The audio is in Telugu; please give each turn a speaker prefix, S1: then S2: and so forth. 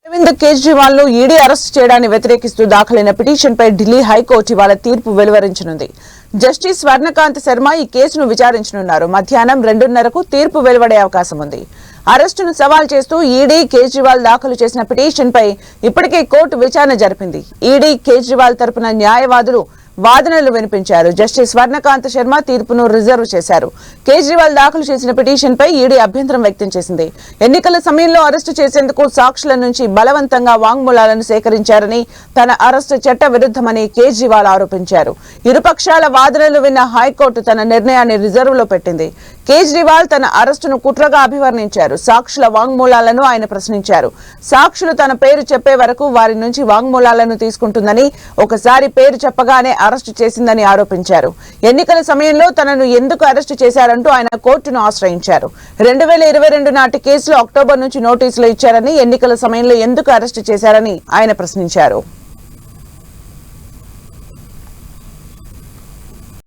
S1: అరవింద్ కేజ్రీవాల్ ను ఈడీ అరెస్ట్ చేయడాన్ని వ్యతిరేకిస్తూ దాఖలైన పిటిషన్ పై ఢిల్లీ హైకోర్టు ఇవాళ తీర్పు వెలువరించనుంది. జస్టిస్ స్వర్ణకాంత్ శర్మ ఈ కేసును విచారించనున్నారు. మధ్యాహ్నం 2:30కు తీర్పు వెలువడే అవకాశం ఉంది. అరెస్టును సవాల్ చేస్తూ ఈడీ కేజ్రీవాల్ దాఖలు చేసిన పిటిషన్ పై ఇప్పటికే కోర్టు విచారణ జరిపింది. ఈడీ కేజ్రీవాల్ తరపున న్యాయవాదులు వాదనలు వినిపించారు. జస్టిస్ స్వర్ణకాంత్ శర్మ తీర్పును రిజర్వ్ చేశారు. కేజ్రీవాల్ దాఖలు చేసిన పిటిషన్ పై ఈడీ అభ్యంతరం వ్యక్తం చేసింది. ఎన్నికల సమయంలో అరెస్టు చేసేందుకు సాక్షుల నుంచి బలవంతంగా వాంగ్మూలాలను సేకరించారని, తన అరెస్టు చట్ట విరుద్ధమని కేజ్రీవాల్ ఆరోపించారు. ఇరుపక్షాల వాదనలు విన్న హైకోర్టు తన నిర్ణయాన్ని రిజర్వ్ లో పెట్టింది. కేజ్రీవాల్ తన అరెస్టును కుట్రగా అభివర్ణించారు. సాక్షుల వాంగ్మూలాలను ఆయన ప్రశ్నించారు. సాక్షులు తన పేరు చెప్పే వరకు వారి నుంచి వాంగ్మూలాలను తీసుకుంటుందని, ఒకసారి పేరు చెప్పగానే అరెస్టు చేసిందని ఆరోపించారు. ఎన్నికల సమయంలో తనను ఎందుకు అరెస్టు చేశారంటూ ఆయన కోర్టును ఆశ్రయించారు. 2022 నాటి కేసులో అక్టోబర్ నుంచి నోటీసులు ఇచ్చారని, ఎన్నికల సమయంలో ఎందుకు అరెస్టు చేశారని ఆయన ప్రశ్నించారు.